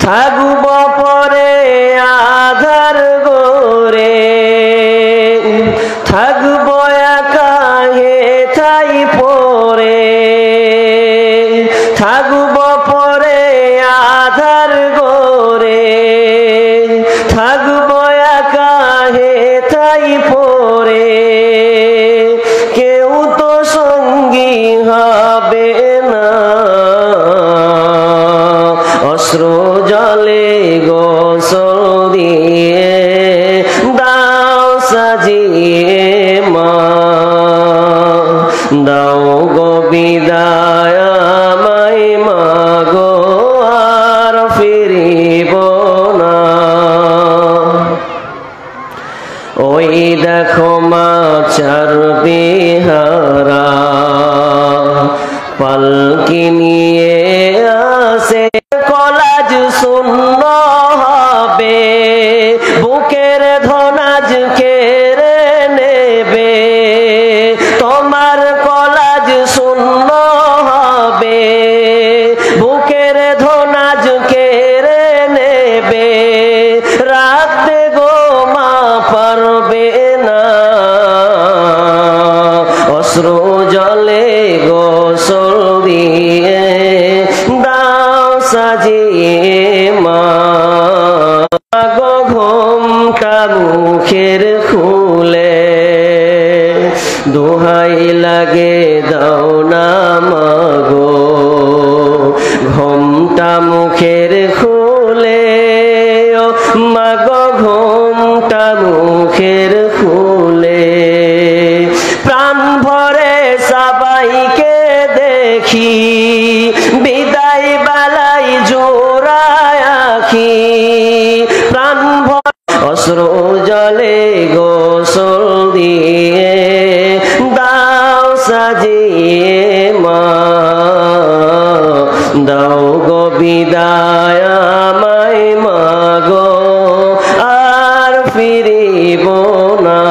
থাকব পরে আধার গোরে, থাকব একা হেথাই পরে, থাকব পরে আধার গোরে, থাকব একা হেথাই পরে, কেউ তো সঙ্গী হবে না, অশ্রু জলে গোসল দিয়ে দাও সাজিয়ে মা, দাও গো বিদায় আমায় মাগো আর ফিরিব না। ওই দেখো মা চার বিহারা পালকি নিয়ে আসে, কলাজ শূন্য হবে, বুকের ধনাজ কেড়ে নেবে, তোমার কলাজ শূন্য হবে, বুকের ধনাজ কেড়ে নেবে, রাখতে গো মা পারবে না, অশ্রু জলে গোসল দিয়ে দাও সাজিয়ে মা, গো ঘোমটা মুখের খুলে দোহাই লাগে দাও না মাগো, ঘোমটা মুখের খুলে ও মাগো ঘোমটা মুখের খুলে, প্রাণ ভরে সবাইকে দেখি বিদায় বেলাই জোড়ায় আখি, প্রাণ ভরে অশ্রু জলে গোসল দিয়ে দাও সাজিয়ে মা, দাও গো বিদায় আমায় মাগো আর ফিরিব না।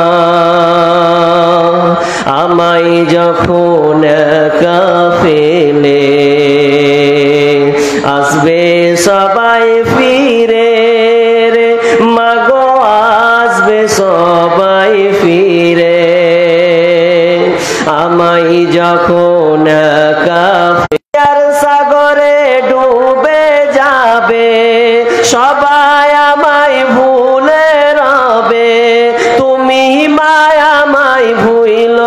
আমায় যখন একা ফেলে আসবে সবাই ফিরে রে মাগো, আসবে সবাই ফিরে, আমায় যখন একা সাগরে ডুবে যাবে, সবাই আমায় ভুলে রবে, তুমি মায় আমায় ভুইল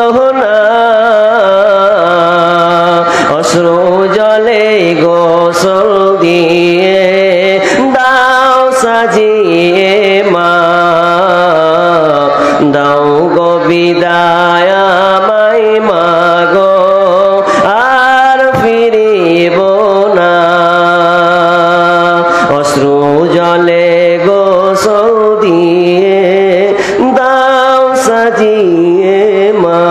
না, অশ্রু জলে গোসল দিয়ে দাও সাজিয়ে মা, দাও গো বিদায় আমায় মাগো আর ফিরিব না, অশ্রু জলে গোসল দিয়ে দাও সাজিয়ে মা,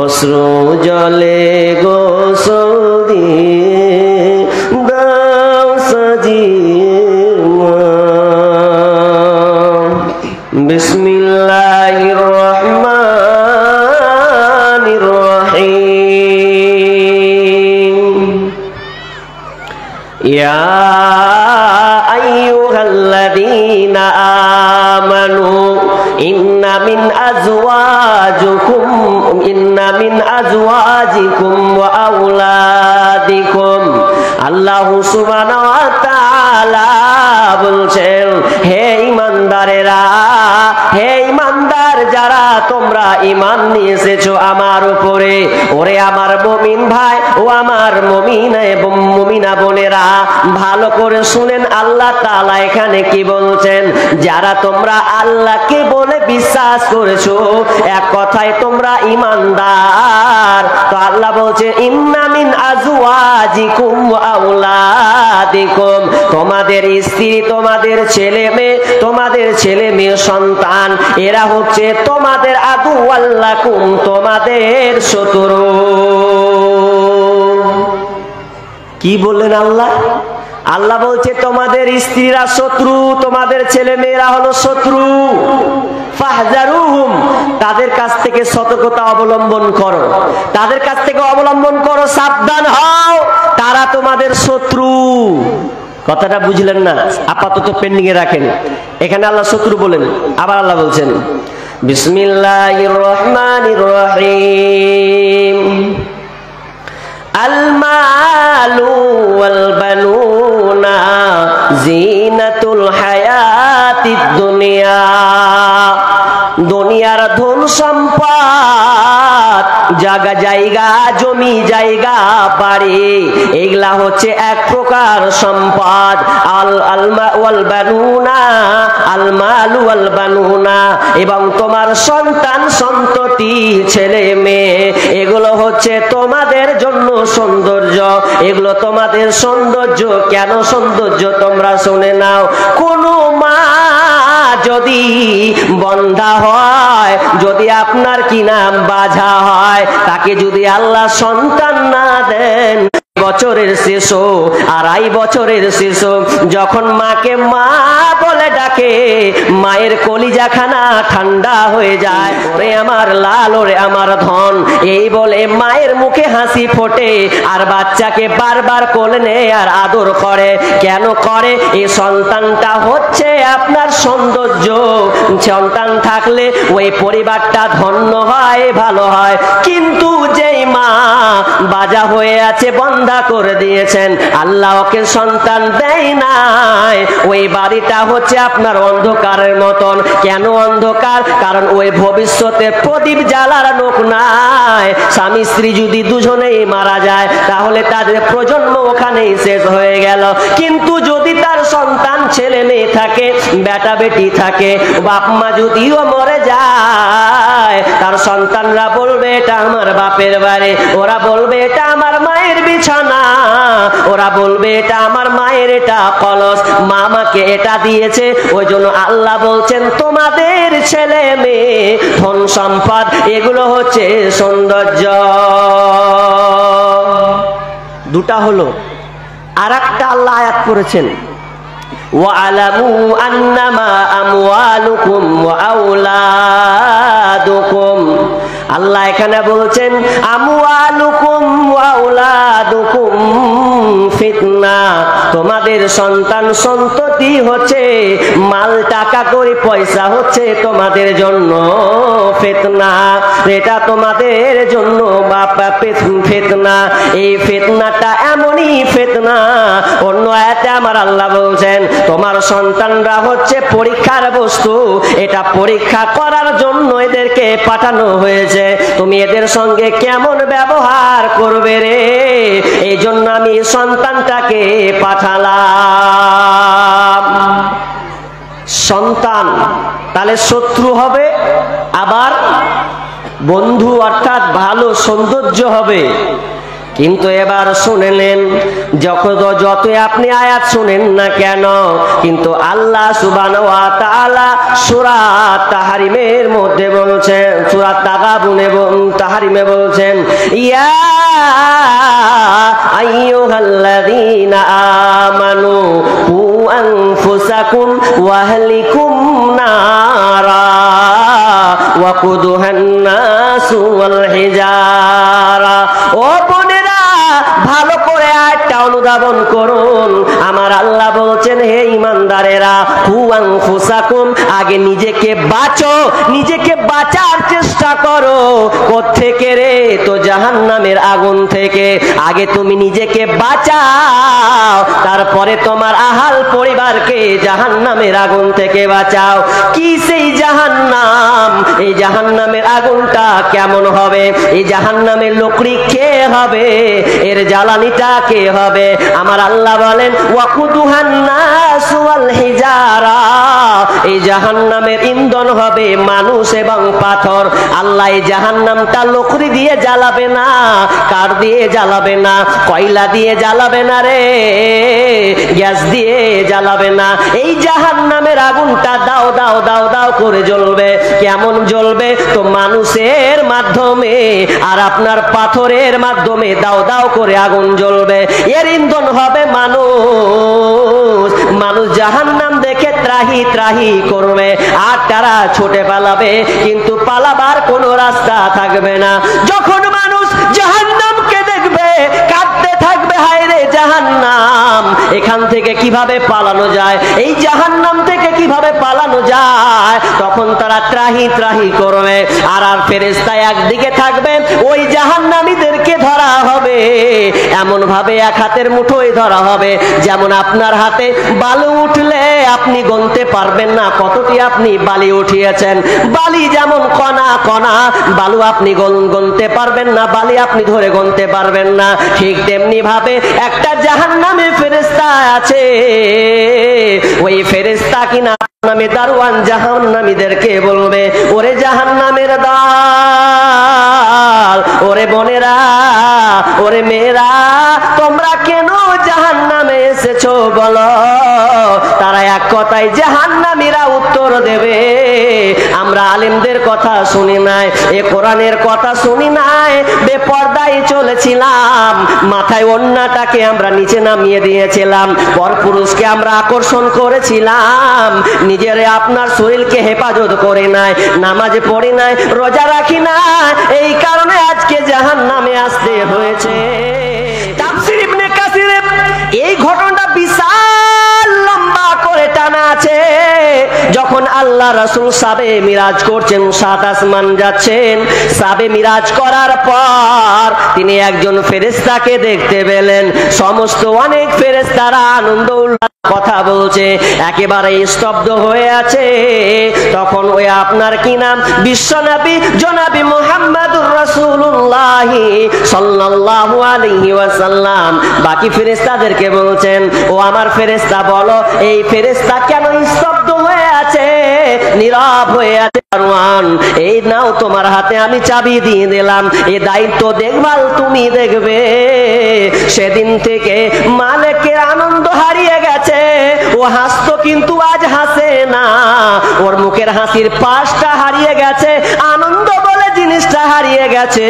অশ্রু জলে গোসল দিয়ে দাও সাজিয়ে মা। বিসমিল্লাহির রহমানির রহিম। ইয়া আইয়ুহাল্লাযীনা আমানু ইন্না মিন আজওয়াজিকুম ওয়া আওলাদিকুম, আল্লাহ সুবহানাহু ওয়া তাআলা বলছেন, হে ঈমানদারেরা, হে ঈমানদার যারা তোমরা ঈমান নিয়ে এসেছো আমার উপরে, ওরে আমার মুমিন ভাই ও আমার মুমিনা এবং মুমিনা বোনেরা, ভালো করে শুনেন আল্লাহ তাআলা এখানে কি বলছেন। যারা তোমরা আল্লাহকে বলে বিশ্বাস করেছো, এক কথায় তোমরা ঈমানদার, তো আল্লাহ বলছে ইন্না মিন আজওয়াজিকুম ওয়া আওলাদিকুম, তোমাদের স্ত্রী, তোমাদের ছেলে মেয়ে সন্তান, এরা হচ্ছে তোমাদের আদুওয়াল্লাকুম, তোমাদের শত্রু। কি বললেন আল্লাহ? আল্লাহ বলছে তোমাদের স্ত্রীরা শত্রু, তোমাদের ছেলে মেয়েরা হলো শত্রু। ফাহজারুহুম, তাদের কাছ থেকে সতর্কতা অবলম্বন করো, তাদের কাছ থেকে অবলম্বন করো, সাবধান হও, তারা তোমাদের শত্রু। কথাটা বুঝলেন না? আপাতত পেন্ডিং এ রাখেন। এখানে আল্লাহ শত্রু বলেন, আবার আল্লাহ বলছেন বিসমিল্লাহির রহমানির রহিম আল মালু ওয়াল বানুনা জিনাতুল হায়াতিদ দুনিয়া। দুনিয়ার ধন সম্পদ, জায়গা জায়গা জমি জায়গা বাড়ি, এগুলা হচ্ছে এক প্রকার সম্পদ। আল মালু ওয়াল বানুনা, এবং তোমার সন্তান সন্ততি ছেলে মেয়ে, এগুলো হচ্ছে তোমাদের জন্য সৌন্দর্য। এগুলো তোমাদের সৌন্দর্য। কেন সৌন্দর্য তোমরা শুনে নাও। কোন মা যদি বন্ধা হয়, যদি আপনার কি নাম বাঝা হয়, তাকে যদি আল্লাহ সন্তান না দেন, বছরের শিশু, 2.5 বছরের শিশু যখন মাকে মা বলে ডাকে, মায়ের কলিজাখানা ঠান্ডা হয়ে যায়। ওরে আমার লাল, ওরে আমার ধন, এই বলে মায়ের মুখে হাসি ফোটে, আর বাচ্চাকে বারবার কোলে নেয় আর আদর করে। কেন করে? এই সন্তানটা হচ্ছে আপনার সৌন্দর্য। সন্তান থাকলে ওই পরিবারটা ধন্য হয়, ভালো হয়। কিন্তু যেই মা বাজা হয়ে আছে, বন্ধা করে দিয়েছেন, আল্লাহ ওকে সন্তান দেয় নাই, ওই বাড়িটা হচ্ছে আপনার অন্ধকারের মতন। কেন অন্ধকার? কারণ ওই ভবিষ্যতে প্রদীপ জ্বালার লোক নাই। স্বামী স্ত্রী যদি দুজনেই মারা যায়, তাহলে তাদের প্রজন্ম ওখানেই শেষ হয়ে গেল। কিন্তু যদি তার সন্তান ছেলে মেয়ে থাকে, বেটা বেটি থাকে, বাপ মা যদিও মরে যায়, তার সন্তানরা বলবে এটা আমার বাপের বাড়ি, ওরা বলবে এটা আমার মায়ের বিছানা, ওরা বলবে এটা আমার মায়ের এটা কলস, মা আমাকে এটা দিয়েছে। ওই জন্য আল্লাহ বলছেন তোমাদের ছেলে মেয়ে ধন সম্পদ, এগুলো হচ্ছে সৌন্দর্য। দুটা হলো। আর একটা আল্লাহ আয়াত করেছেন ওয়ালামু আন্নামা আমওয়ালুকুম ওয়া আওলাদুকুম। আল্লাহ এখানে বলছেন আমওয়ালুকুম ওয়া আওলাদুকুম ফিতনা, তোমাদের সন্তান সন্ততি হচ্ছে, মাল টাকা করি পয়সা হচ্ছে তোমাদের জন্য ফিতনা। এটা তোমাদের জন্য বাবা ফিতনা। এই ফিতনাটা এমনই ফিতনা, অন্য আয়াতে আমার আল্লাহ বলছেন তোমার সন্তানরা হচ্ছে পরীক্ষার বস্তু, এটা পরীক্ষা করার জন্য এদেরকে পাঠানো হয়েছে। তুমি এদের সঙ্গে কেমন ব্যবহার করবে রে, এই জন্য আমি সন্তানটাকে পাঠালাম। সন্তান তাহলে শত্রু হবে, আবার বন্ধু অর্থাৎ ভালো সৌন্দর্য হবে। কিন্তু এবার শুনেলেন, যত আপনি আয়াত শুনেন না কেন, কিন্তু আল্লাহ সুবহানাহু ওয়া তাআলা সূরা তাহরিমের মধ্যে বলছেন, সূরা তাহরিমে বলছেন ইয়া আইয়ুহাল্লাযীনা আমানু কু আনফুসাকুম ওয়া আহলিকুম নারা ওয়াকুদুহান নাসু ওয়াল হিজারা। ও বোনেরা, ভালো করে আয়াতটা অনুধাবন করুন। আমার আল্লাহ বলছেন হে ঈমানদারেরা, কু আনফুসাকুম, আগে নিজেকে বাঁচো, নিজেকে বাঁচার চেষ্টা করো। কোত্থেকে রে? তো জাহান্নামের আগুন থেকে। আগে তুমি নিজেকে বাঁচাও, তারপরে তোমার আহাল পরিবারকে জাহান্নামের আগুন থেকে বাঁচাও। কি সেই জাহান্নাম? এই জাহান্নামের আগুনটা কেমন হবে? এই জাহান্নামের লকড়ি কে হবে? এর জ্বালানিটা কে হবে? আমার আল্লাহ বলেন ওয়াকুদুহান নাসু ওয়াল হিজারা, এই জাহান্নামের ইন্ধন হবে মানুষ এবং পাথর। আল্লাহ এই জাহান্নামটা লকড়ি দিয়ে জ্বালাবে না, কাঠ দিয়ে জ্বালাবে না, কয়লা দিয়ে জ্বালাবে না রে, গ্যাস দিয়ে জ্বালাবে না। এই জাহান্নামের আগুনটা দাও দাও দাও দাও করে জ্বলবে। কেমন জ্বলবে? তো মানুষের মাধ্যমে আর আপনার পাথরের মাধ্যমে দাও দাও করে আগুন জ্বলবে। এর ইন্ধন হবে মানুষ। মানুষ জাহান্নাম দেখে ত্রাহি ত্রাহি করবে, আর তারা ছুটে পালাবে, কিন্তু পালাবার কোনো রাস্তা থাকবে না। যখন মানুষ জাহান্নামকে দেখবে, কাঁদতে পড়ে থাকবে, হায় রে জাহান্নাম, এখান থেকে কিভাবে পালানো যায়, এই জাহান্নাম থেকে কিভাবে পালানো যায়। তখন তারা ত্রাহি ত্রাহি করবে, আর ফেরেশতা একদিকে থাকবে, ওই জাহান্নামীদেরকে ধরা হবে এমন ভাবে এক হাতের মুঠোয় ধরা হবে, যেমন আপনার হাতে বালু উঠলে আপনি গুনতে পারবেন না কতটি আপনি বালি উঠিয়েছেন, বালি যেমন কণা কণা, বালু আপনি গুনতে পারবেন না, বালি আপনি ধরে গুনতে পারবেন না। ঠিক তেমনি ভাবে একটা জাহান্নামে ফেরেশতা আছে, ওই ফেরেশতা কিনা নামে দারওয়ান জাহান্নামীদেরকে বলবে, ওরে জাহান্নামের দল, ওরে বোনেরা, ওরে মেয়েরা, তোমরা কেন জাহান্নামে এসেছো বলো। তারা এক কথায় জাহান্নামীরা উত্তর দেবে, আমরা আলেমদের কথা শুনি নাই, এ কোরআনের কথা শুনি নাই, বেপরদায় চলেছিলাম, মাথায় ওন্নাটাকে আমরা নিচে নামিয়ে দিয়েছিলাম, পরপুরুষকে আমরা আকর্ষণ করেছিলাম, নিজের আপনার শরীরকে হেফাজত করে নাই, নামাজ পড়ি নাই, রোজা রাখি না, এই কারণে আজকে জাহান্নামে আসতে হয়েছে। তাফসীর ইবনে কাসির এই ঘটনাটা বিশাল লম্বা করে টানা আছে। যখন আল্লাহ রাসূল সাবে মিরাজ করছেন, সাত আসমান যাচ্ছেন, সাবে মিরাজ করার পর তিনি একজন ফেরেশতাকে দেখতে পেলেন। সমস্ত অনেক ফেরেশতারা আনন্দ উল্লাস কথা বলছে, একেবারে স্তব্ধ হয়ে আছে। তখন ওই আপনার কি নাম, বিশ্বনবী জনাবি মুহাম্মদুর রাসূলুল্লাহ সাল্লাল্লাহু আলাইহি ওয়াসাল্লাম বাকি ফেরেশতাদেরকে বলছেন, ও আমার ফেরেশতা বলো, এই ফেরেশতা কেন স্তব্ধ হয়ে আছে, নীরব হয়ে আছে? এই নাও তোমার হাতে আমি চাবি দিয়ে দিলাম, এই দায়িত্ব দেখভাল তুমি দেখবে। সেদিন থেকে মালিকের আনন্দ হারিয়ে গেছে, ও হাসতো কিন্তু আজ হাসে না, ওর মুখের হাসির পাশটা হারিয়ে গেছে, আনন্দ বলে জিনিসটা হারিয়ে গেছে,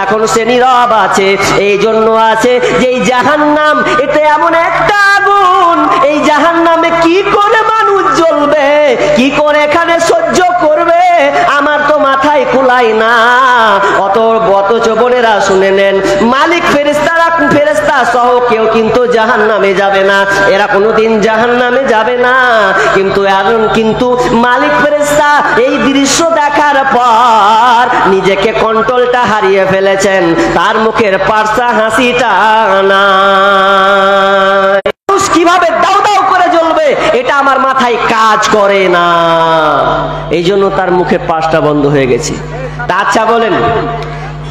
এখন সে নীরব আছে। এই জন্য আছে যে এই জাহান্নাম এটা এমন একটা আগুন, এই জাহান্নামে কি করে মানুষ জ্বলবে, কি করে এখানে সহ্য করবে, আমার তো মাথায় কুলায় না। অথচ বোনেরা শুনে নেন, মালিক ফেরেশতা সহ কেউ কিন্তু জাহান্নামে যাবে না, এরা কোনোদিন জাহান্নামে যাবে না। কিন্তু মালিক ফেরেশতা এই দৃশ্য দেখার পর নিজেকে কন্ট্রোলটা হারিয়ে ফেলেছেন, তার মুখের পারসা হাসিটা না, কিভাবে দাও দাও করে জ্বলবে এটা আমার মাথায় কাজ করে না, এই জন্য তার মুখের পাশটা বন্ধ হয়ে গেছে। তা আচ্ছা বলেন,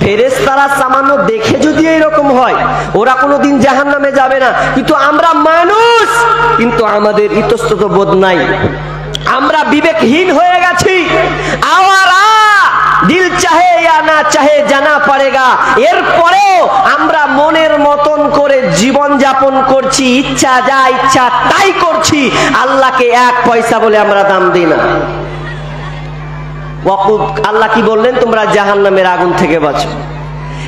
ফেরেশতারা সামান্য দেখে যদি এরকম হয়, ওরা কোনোদিন জাহান্নামে যাবে না, কিন্তু আমরা মানুষ, কিন্তু আমাদের ইতস্তত বোধ নাই, আমরা বিবেকহীন হয়ে গেছি। আওয়ারা দিল চাহে ইয়া না চাহে জানা পড়েগা, এরপরেও আমরা মনের মতন করে জীবন যাপন করছি, ইচ্ছা যা ইচ্ছা তাই করছি, আল্লাহকে এক পয়সা বলে আমরা দাম দিই না। আল্লাহ কি বললেন, তোমরা জাহান্নামের আগুন থেকে বাঁচো।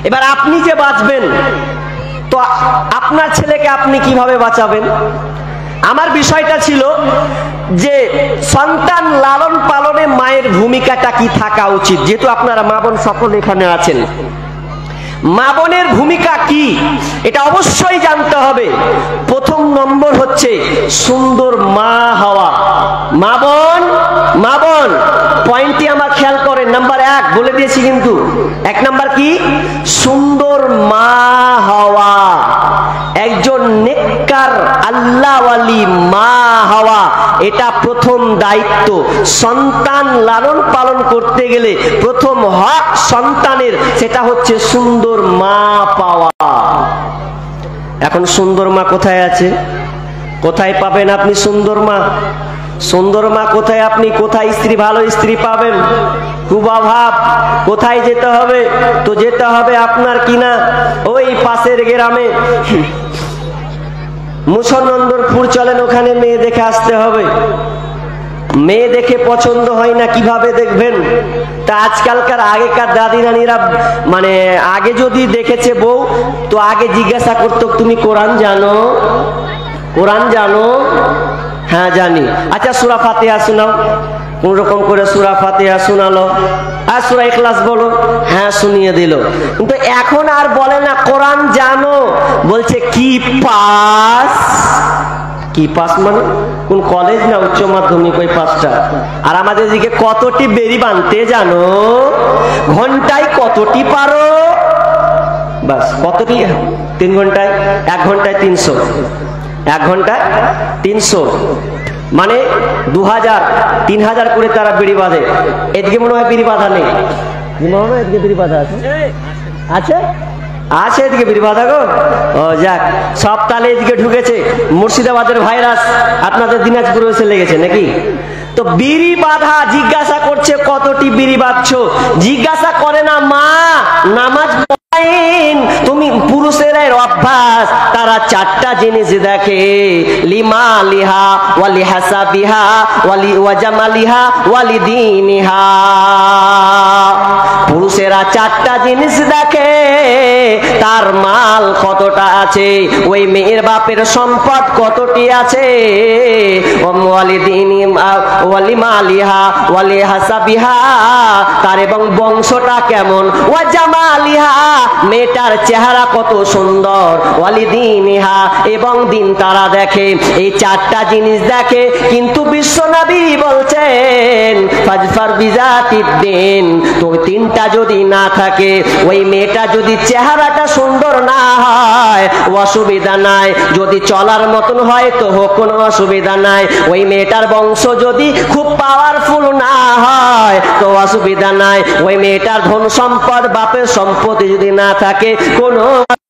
এবার আপনি যে বাঁচবেন, তো আপনার ছেলেকে আপনি কিভাবে বাঁচাবেন? আমার বিষয়টা ছিল যে সন্তান লালন পালনে মায়ের ভূমিকাটা কি থাকা উচিত, যেহেতু আপনারা মা বোন সকল এখানে আছেন, মা বোনের ভূমিকা কি এটা অবশ্যই জানতে হবে। প্রথম নম্বর হচ্ছে সুন্দর মা হওয়া। মা বোন পয়েন্টটি আমার খেয়াল করেন, নাম্বার 1 বলে দিয়েছি, কিন্তু 1 নাম্বার কি, সুন্দর মা হওয়া, একজন নেককার আল্লাহওয়ালি মা হওয়া, এটা প্রথম দায়িত্ব। সন্তান লালন পালন করতে গেলে প্রথম হক সন্তানের, সেটা হচ্ছে সুন্দর মা পাওয়া। এখন সুন্দর মা কোথায় আছে? কোথায় পাবেন আপনি সুন্দর মা? সুন্দর মা কোথায়? আপনি কোথায় স্ত্রী, ভালো স্ত্রী পাবেন? খুব অভাব। কোথায় যেতে হবে? তো যেতে হবে আপনার কিনা ওই পাশের গ্রামে মুসলনন্দরপুর, চলেন ওখানে মেয়ে দেখে আসতে হবে। মেয়ে দেখে পছন্দ হয় না, কিভাবে দেখবেন? তা আজকালকার আগেকার দাদি নানিরা, মানে আগে যদি দেখেছে বউ, তো আগে জিজ্ঞাসা করতো, তুমি কোরআন জানো? কোরআন জানো? হ্যাঁ জানি। আচ্ছা সূরা ফাতিহা শোনাও। কোন রকম করে সূরা ফাতিহা শোনালো। আর সূরা ইখলাস বলো। হ্যাঁ শুনিয়ে দিল। কিন্তু এখন আর বলে না কোরআন জানো, বলছে কি পাস। কি পাস মানে কোন কলেজ না উচ্চ মাধ্যমিক ওই পাসটা। আর আমাদের দিকে কতটি বেরি বানতে জানো, ঘন্টায় কতটি পারো, বাস কতটি, 3 ঘন্টায়, 1 ঘন্টায় 300, 1 ঘন্টায় 300 মানে 2000, 3000 করে তারা বিড়ি বাঁধে। এদিকে মনে হয় বিড়ি বাঁধা নেই, মনে হয় এদিকে বিড়ি বাঁধা আছে, আছে আছে এদিকে বিড়ি বাঁধা গো। ও যাক, সব তালে এদিকে ঢুকেছে। মুর্শিদাবাদের ভাইরাস আপনাদের দিনাজপুরে এসে লেগেছে নাকি? তো বিড়ি বাঁধা জিজ্ঞাসা করছে কতটি বিড়ি বাঁধছো, জিজ্ঞাসা করে না মা নামাজ তুমি পুরুষের অভ্যাস, তারা 4টা জিনিস দেখে, লিমা লিহা ওয়ালি হাসাবিহা ওয়ালি ওয়াজামালিহা ওয়ালি দীনিহা। পুরুষেরা 4টা জিনিস দেখে, তার মাল কতটা আছে, ওই মেয়ের বাপের সম্পদ কতটি আছে, ওয়ালি দীনি ওয়ালি মালিহা ওয়ালি হাসাবিহা, তার এবং বংশটা কেমন, ওয়াজামালিহা মেয়েটার চেহারা কত সুন্দর, ওয়ালিদিনিহা এবং দিন তারা দেখে। এই 4টা জিনিস দেখে। কিন্তু বিশ্বনবী বলছেন ফাজফার বিজাতিদ দিন, তো 3টা যদি না থাকে, ওই মেয়েটা যদি চেহারাটা সুন্দর না হয় অসুবিধা নাই, যদি চলার মতন হয় তো হোক, কোনো অসুবিধা নাই। ওই মেয়েটার বংশ যদি খুব পাওয়ারফুল না হয় তো অসুবিধা নাই। ওই মেয়েটার ধন সম্পদ বাপের সম্পত্তি যদি না থাকে, কোনো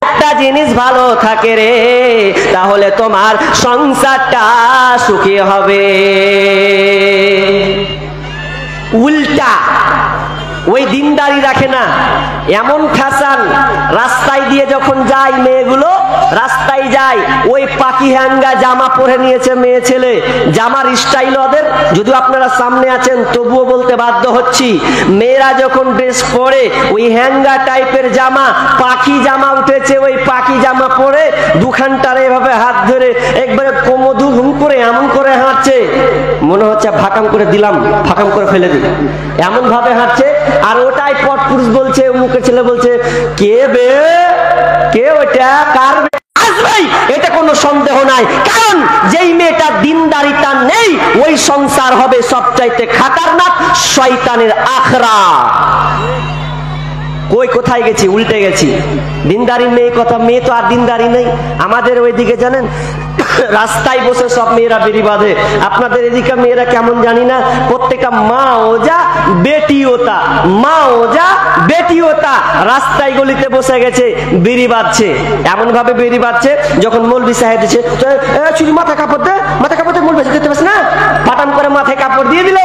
একটা জিনিস ভালো থাকে রে, তাহলে তোমার সংসারটা সুখী হবে। উল্টা ওই দিনদারি রাখে না, এমন ফ্যাশন, রাস্তায় দিয়ে যখন যায় মেয়েগুলো, রাস্তায় যায় ওই পাকি হ্যাঙ্গা জামা পরে নিয়েছে মেয়ে ছেলে, জামার স্টাইল ওদের, যদি আপনারা সামনে আছেন তবুও বলতে বাধ্য হচ্ছি, মেয়েরা যখন ড্রেস পরে ওই হ্যাঙ্গা টাইপের জামা, পাখি জামা উঠেছে, ওই পাখি জামা পরে দুখানটার এভাবে হাত ধরে একবারে কোমধু হুম করে এমন করে হাঁটছে, মনে হচ্ছে ফাঁকাম করে দিলাম, ফাঁকাম করে ফেলে দিলাম, এমন ভাবে হাঁটছে। আর ওটাই পট পুরুষ বলছে, মুখের ছেলে বলছে কে বে, কে ওটা, কার আসবেই, এটা কোনো সন্দেহ নাই। কারণ যেই মেয়েটা দিনদারিতা নেই, ওই সংসার হবে সবচাইতে খাতারনাক শয়তানের আখড়া। কই কোথায় গেছি, উল্টে গেছি। দিনদারি মেয়ে কথা, মেয়ে তো আর দিনদারি নেই আমাদের ওইদিকে, জানেন রাস্তায় বসে সব মেয়েরা বিড়ি বাঁধে। আপনাদের এদিকে মেয়েরা কেমন জানি না, প্রত্যেকটা মা ও যা বেটি ওতা, মা ও যা বেটি ওতা রাস্তায় গলিতে বসে গেছে বিড়ি বাঁধছে। এমন ভাবে বিড়ি বাঁধছে, যখন মৌলবি সাহেব দিচ্ছে চুরি মাথায় কাপড় দে, মাথায় কাপড় দে, মৌলবি দেখতে পাস না, পাঠান করে মাথায় কাপড় দিয়ে দিল।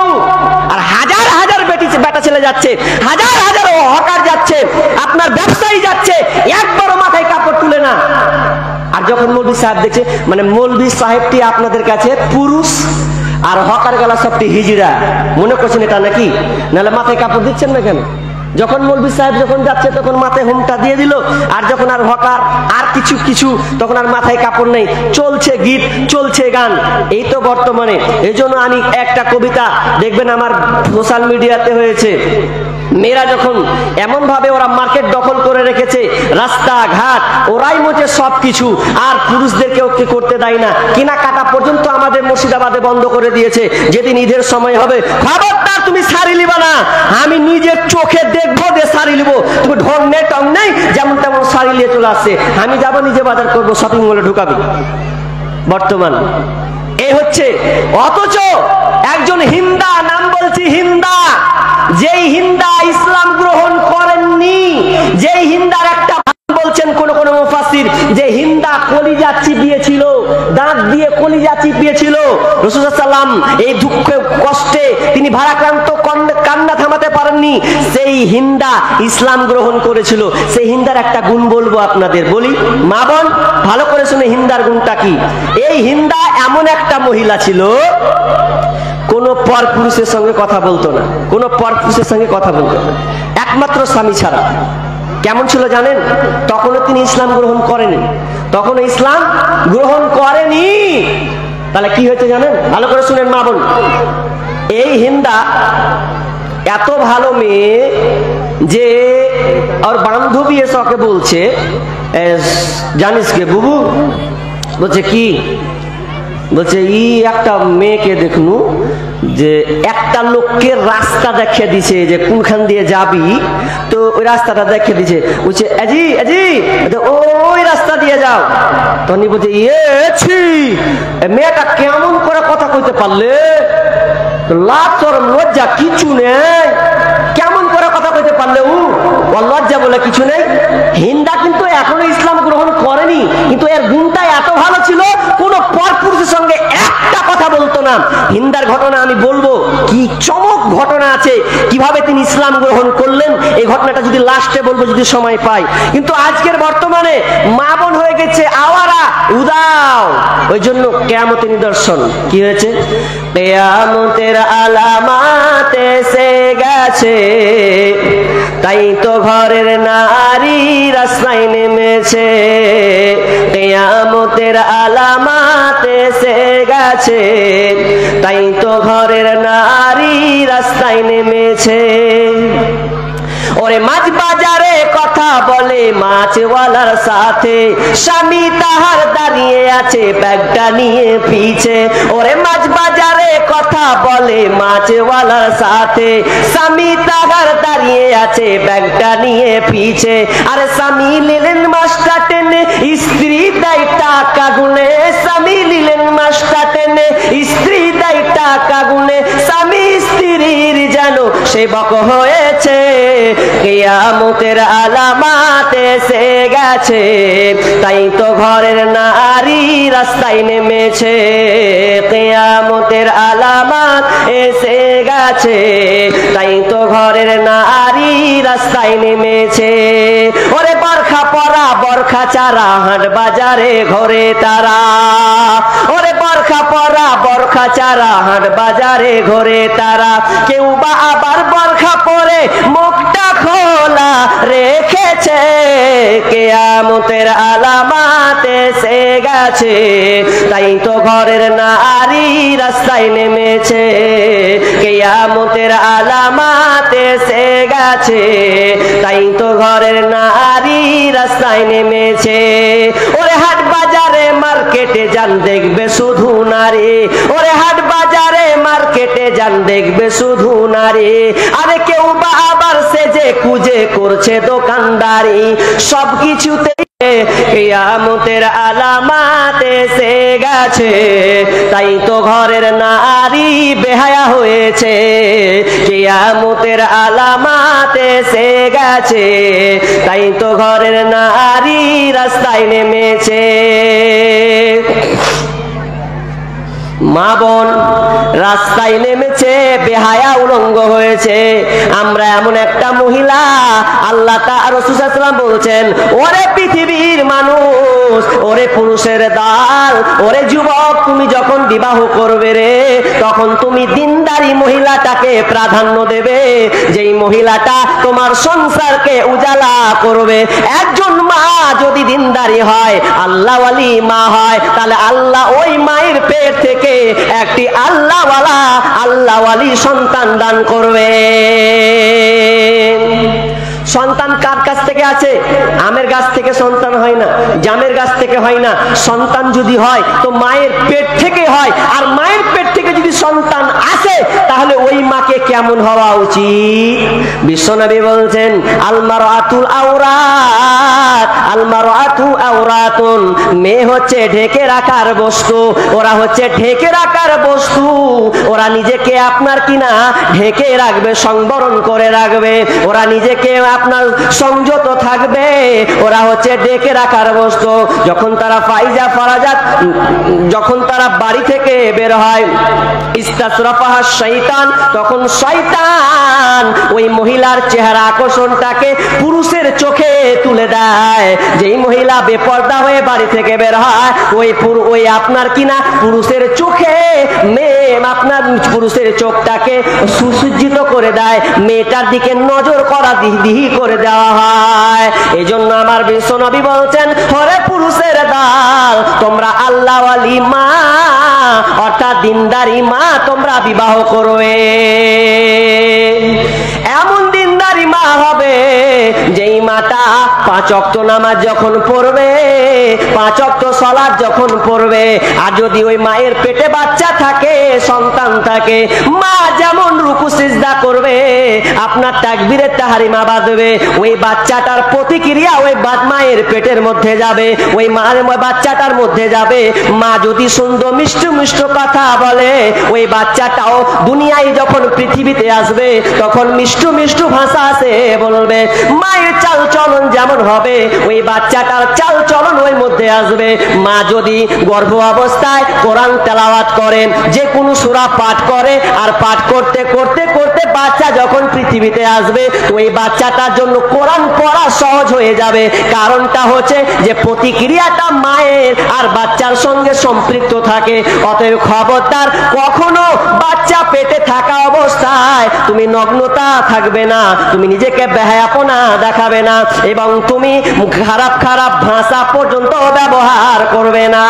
আর হাজার হাজার বেটা ছেলে যাচ্ছে, হাজার হাজার হকার যাচ্ছে, আপনার ব্যবসায়ী যাচ্ছে, একবারও মাথায় কাপড় তুলে না। আর যখন মৌলবি সাহেব দেখছে, মানে মৌলবি সাহেবটি আপনাদের কাছে পুরুষ, আর হকার গেলা সবটি হিজড়া, মনে করছেন এটা নাকি? নাহলে মাথায় কাপড় দিচ্ছেন না কেন? যখন মৌলবি সাহেব যখন যাচ্ছে তখন মাথায় হোমটা দিয়ে দিল, আর যখন আর হকার আর কিছু তখন আর মাথায় কাপড় নেই, চলছে গীত, চলছে গান। এই তো বর্তমানে। এই জন্য আমি একটা কবিতা দেখবেন আমার সোশ্যাল মিডিয়াতে হয়েছে, মেয়েরা যখন এমন ভাবে ওরা মার্কেট দখল করে রেখেছে, রাস্তাঘাট ওরাই মোটে সবকিছু, আর পুরুষদেরকেও কি করতে দেয় না, কেনাকাটা পর্যন্ত আমাদের মুর্শিদাবাদে বন্ধ করে দিয়েছে। যেদিন ঈদের সময় হবে, খবরদার তুমি শাড়ি লিবা না, আমি নিজের চোখে দেখবো যে শাড়ি লিবো, তুমি ঢং নেই টং নেই, যেমন তেমন শাড়ি নিয়ে চলে আসছে, আমি যাবো নিজে বাজার করবো, শপিং মলে ঢুকাবি। বর্তমান এই হচ্ছে। অথচ একজন হিন্দা, নাম বলছি হিন্দা, যেই হিন্দা ইসলাম গ্রহণ করেননি, যেই হিন্দার একটা বলছেন কোন মুফাসসির, যে হিন্দা কলিজা চিপিয়েছিল, দাঁত দিয়ে কলিজা চিপিয়েছিল, রাসূল সাল্লাল্লাহু আলাইহি ওয়াসাল্লাম এই দুঃখে কষ্টে তিনি ভারাক্রান্ত কান্না থামাতে পারেননি, সেই হিন্দা ইসলাম গ্রহণ করেছিল। সেই হিন্দার একটা গুণ বলবো আপনাদের, বলি মা বোন ভালো করে শুনে হিন্দার গুণটা কি। এই হিন্দা এমন একটা মহিলা ছিল, কোন পর পুরুষের সঙ্গে কথা বলতো না, কোন পর পুরুষের সঙ্গে কথা বলতো না, একমাত্র স্বামী ছাড়া। কেমন ছিল জানেন? তখনও তিনি ইসলাম গ্রহণ করেনি, তখনও ইসলাম গ্রহণ করেনি। তাহলে কি হয়েছে জানেন? ভালো করে শুনেন মা বোন। এই হিন্দা এত ভালো মেয়ে যে ওর বান্ধবী এসে ওকে বলছে, জানিস কে বুবু? বলছে কি? বলছে ই একটা মেয়েকে দেখনু যে একটা লোককে রাস্তা দেখিয়ে দিছে যে কোনখান দিয়ে যাবি, তো ওই রাস্তাটা দেখিয়ে দিছে। বলছে আজি আজি ওই রাস্তা দিয়ে যাও। তখন বলছে মেয়েটা কেমন করে কথা কইতে পারলে, লাজ শরম লজ্জা কিছু নেই, কেমন করে কথা কইতে পারলে? ও লজ্জা বলে কিছু নেই। হিন্দা কিন্তু এখনো ইসলাম গ্রহণ করেনি, কিন্তু এর গুণটা এত ভালো ছিল, কোন পরপুরুষের সঙ্গে একটা কথা বলতো না। হিন্দার ঘটনা আমি বলবো, কি চমক ঘটনা আছে, কিভাবে তিনি ইসলাম গ্রহণ করলেন। এই ঘটনাটা যদি লাস্টে বলবো যদি সময় পাই। কিন্তু আজকের বর্তমানে মা বোন হয়ে গেছে আওয়ারা, উদাও। ওই জন্য কিয়ামতের নিদর্শন কি হয়েছে? কিয়ামতের আলামাত এসে গেছে, তাই তো ঘরের নারী রাস্তায় নেমেছে। কিয়ামতের আলামাত এসে গেছে, তাই তো ঘরের নারী রাস্তায় নেমেছে। ওরে মাছ বাজারে কথা বলে মাছওয়ালার সাথে, স্বামী তাহার দাঁড়িয়ে আছে ব্যাগটা নিয়ে পিছে। ওরে মাছ বাজারে কথা বলে মাছওয়ালার সাথে, স্বামী তাহার দাঁড়িয়ে আছে ব্যাগটা নিয়ে পিছে। আরে স্বামী নিলেন মাছটা টেনে, স্ত্রী দেয় টাকা গুনে। স্বামী নিলেন মাছটা টেনে, স্ত্রী দেয় টাকা গুনে। স্বামী স্ত্রীর যেন সেবক হয়েছে। কিয়ামতের আলামাত এসে গেছে, তাই তো ঘরের নারী রাস্তায় নেমেছে। কিয়ামতের আলামাত এসে গেছে, তাই তো ঘরের নারী রাস্তায় নেমেছে। ওরে বরখা পরা বরখা চারা হাট বাজারে ঘরে তারা। ওরে বরখা পরা বরখা চারা হাট বাজারে ঘরে তারা। কেউ বা আবার বরখা পরে মুখটা খোলা রেখেছে। কিয়ামতের আলামাত এসে গেছে, তাই তো ঘরের নারী রাস্তায় নেমেছে। কিয়ামতের আলামাত এসে গেছে, তাই তো ঘরের নারী রাস্তায় নেমেছে। ওরে হাট বাজারে মার্কেটে যান দেখবে শুধু নারী। ওরে হাট বাজারে মার্কেটে যান দেখবে শুধু নারী। আরে কেউ বা আবার সেজে কুজে করছে দোকানদারি। সবকিছুতে কিয়ামতের আলামাত এসে গেছে, তাই তো ঘরের নারী বেহায়া হয়েছে। কিয়ামতের আলামাত এসে গেছে, তাই তো ঘরের নারী রাস্তায় নেমেছে। মা বোন রাস্তায় নেমেছে, বেহায়া উলঙ্গ হয়েছে। আমরা এমন একটা মহিলা, আল্লাহ তাআলা রাসূল সাল্লাল্লাহু আলাইহি ওয়াসাল্লাম বলছেন, ওরে পৃথিবীর মানুষ, ওরে পুরুষের দল, ওরে যুবক, তুমি যখন বিবাহ করবে রে, তখন তুমি দিনদারি মহিলাটাকে প্রাধান্য দেবে, যেই মহিলাটা তোমার সংসারকে উজালা করবে। একজন মা যদি দিনদারি হয়, আল্লাহওয়ালি মা হয়, তাহলে আল্লাহ ওই মায়ের পেট থেকে একটি আল্লাহওয়ালি সন্তান দান করবে। সন্তান কার কাছ থেকে আছে? আমের গাছ থেকে সন্তান হয় না, জামের গাছ থেকে হয় না। সন্তান যদি হয় তো মায়ের পেট থেকে হয়। আর মায়ের পেট থেকে যদি সন্তান আসে, তাহলে ওই মাকে কেমন হওয়া উচিত? বিশ্বনবী বলছেন, আলমারাতুল আওরাত, আলমারাতু আওরাতুন। মেয়ে হচ্ছে ঢেকে রাখার বস্তু, ওরা হচ্ছে ঢেকে রাখার বস্তু। ওরা নিজেকে আপনার কিনা ঢেকে রাখবে, সংবরণ করে রাখবে। ওরা নিজেকে আপনার সংযত থাকবে, ওরা হচ্ছে ডেকে রাখার বস্তু। যখন তারা ফাইজা ফারাজাত, যখন তারা বাড়ি থেকে বের হয়, ইস্তাসরাফাহা শয়তান, তখন শয়তান ওই মহিলার চেহারা আকর্ষণটাকে পুরুষের চোখে তুলে দেয়। যেই মহিলা বেপর্দা হয়ে বাড়ি থেকে বের হয়, ওই আপনার কিনা পুরুষের চোখে মেয়ে, আপনার পুরুষের চোখটাকে সুসজ্জিত করে দেয়, মেয়েটার দিকে নজর করা দিহি করে দেওয়া হয়। এই জন্য আমার বিশ্বনবী বলছেন, ওরে পুরুষের দল, তোমরা আল্লাহওয়ালি মা অর্থাৎ দিনদারি মা তোমরা বিবাহ করবে। এমন দিনদারি মা হবে যেই মাটা 5 ওয়াক্ত নামাজ যখন পড়বে, 5 ওয়াক্ত সালাত যখন পড়বে, আর যদি ওই মায়ের পেটে বাচ্চা থাকে, সন্তান থাকে, মা যেমন রুকু সিজদা করবে, আপনার তাকবীরে তাহরিমা বাঁধবে, ওই বাচ্চাটার প্রতিক্রিয়া ওই মায়ের পেটের মধ্যে যাবে, ওই বাচ্চাটার মধ্যে যাবে। মা যদি সুন্দর মিষ্টি মিষ্টি কথা বলে, ওই বাচ্চাটাও দুনিয়ায় যখন পৃথিবীতে আসবে তখন মিষ্টি মিষ্টি ভাষা আছে বলবে। মায়ের চাল চলন যেমন হবে, ওই বাচ্চাটার চাল চলন ওই মধ্যে আসবে। মা যদি গর্ভ অবস্থায় কোরআন তেলাওয়াত করেন, যে কোনো সূরা পাঠ করে, আর পাঠ করতে করতে করতে বাচ্চা যখন পৃথিবীতে আসবে, ওই বাচ্চাটার জন্য কোরআন পড়া সহজ হয়ে যাবে। কারণটা হচ্ছে যে প্রতিক্রিয়াটা মায়ের আর বাচ্চার সঙ্গে সম্পৃক্ত থাকে। অতএব খবরদার কখনো বাচ্চা পেটে থাকা অবস্থায় তুমি নগ্নতা থাকবে না, তুমি নিজেকে বেহায়াপনা দেখাবে না, এবং তুমি খারাপ খারাপ ভাষা পর্যন্ত ব্যবহার করবে না।